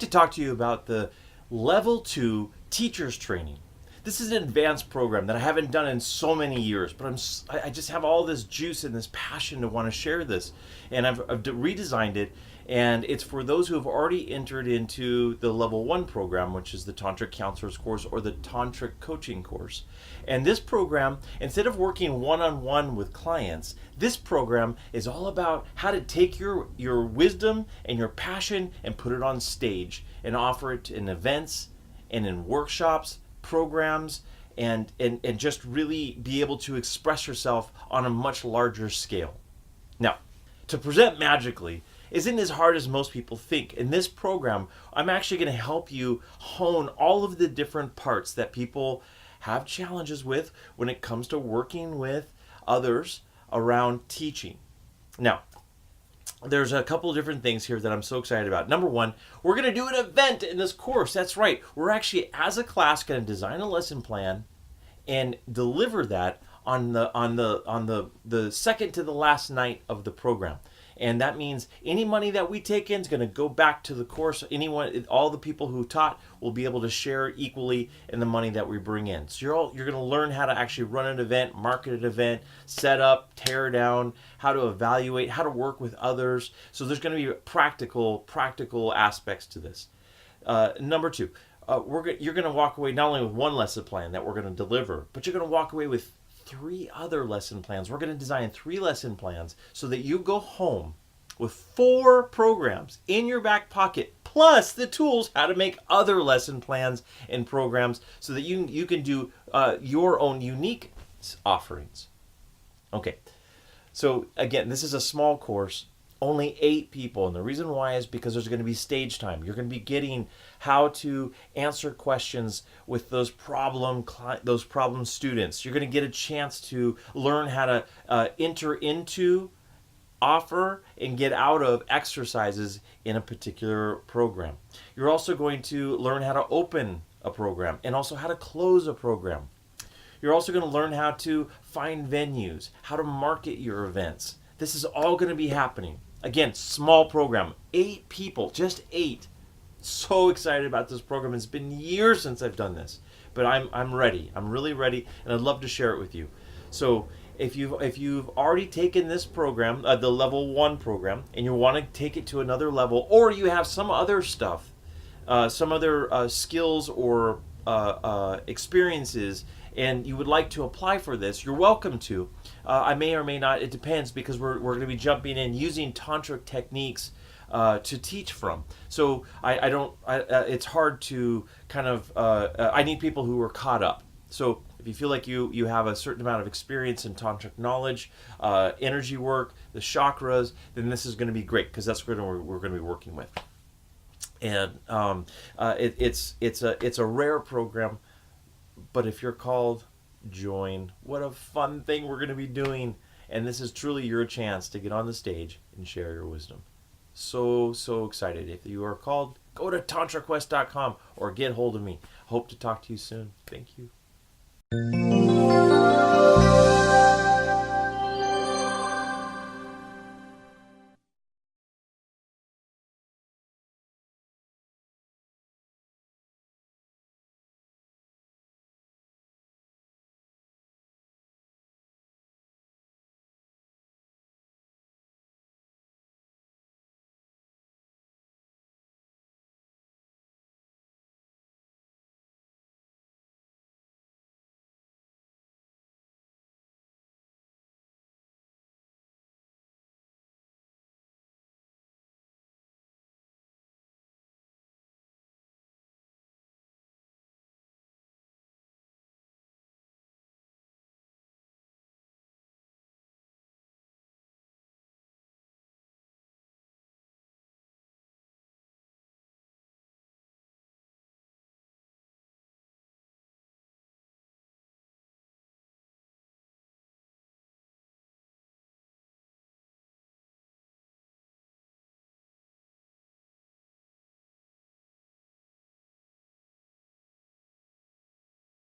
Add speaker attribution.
Speaker 1: to talk to you about the Level 2 Teachers Training. This is an advanced program that I haven't done in so many years, but I just have all this juice and this passion to want to share this. And I've redesigned it, and it's for those who have already entered into the Level 1 program, which is the Tantra Counselor's course or the Tantra Coaching course. And this program, instead of working one-on-one with clients, this program is all about how to take your wisdom and your passion and put it on stage and offer it in events and in workshops, programs, and just really be able to express yourself on a much larger scale. Now, to present magically isn't as hard as most people think. In this program, I'm actually going to help you hone all of the different parts that people have challenges with when it comes to working with others around teaching. Now, there's a couple of different things here that I'm so excited about. Number one, we're going to do an event in this course. That's right. We're actually, as a class, going to design a lesson plan and deliver that on the second to the last night of the program. And that means any money that we take in is going to go back to the course. All the people who taught will be able to share equally in the money that we bring in. So you're going to learn how to actually run an event, market an event, set up, tear down, how to evaluate, how to work with others. So there's going to be practical aspects to this. Number two, you're going to walk away not only with one lesson plan that we're going to deliver, but you're going to walk away with 3 other lesson plans. We're going to design 3 lesson plans so that you go home with 4 programs in your back pocket, plus the tools how to make other lesson plans and programs so that you can do your own unique offerings. Okay, so again, this is a small course, only 8 people, and the reason why is because there's going to be stage time. You're going to be getting how to answer questions with those problem students. You're going to get a chance to learn how to enter into, offer, and get out of exercises in a particular program. You're also going to learn how to open a program and also how to close a program. You're also going to learn how to find venues, how to market your events. This is all going to be happening. Again, small program, 8 people, just 8. So excited about this program. It's been years since I've done this, but I'm ready. I'm really ready, and I'd love to share it with you. So if you've already taken this program, the Level 1 program, and you want to take it to another level, or you have some other stuff, some other skills or experiences, and you would like to apply for this, you're welcome to. I may or may not, it depends, because we're going to be jumping in using tantric techniques to teach from. So it's hard to kind of, I need people who are caught up. So if you feel like you have a certain amount of experience in tantric knowledge, energy work, the chakras, then this is going to be great, because that's what we're going to be working with. And it's a rare program, but if you're called, join. What a fun thing we're going to be doing. And this is truly your chance to get on the stage and share your wisdom. So excited. If you are called, go to tantraquest.com or get hold of me. Hope to talk to you soon. Thank you.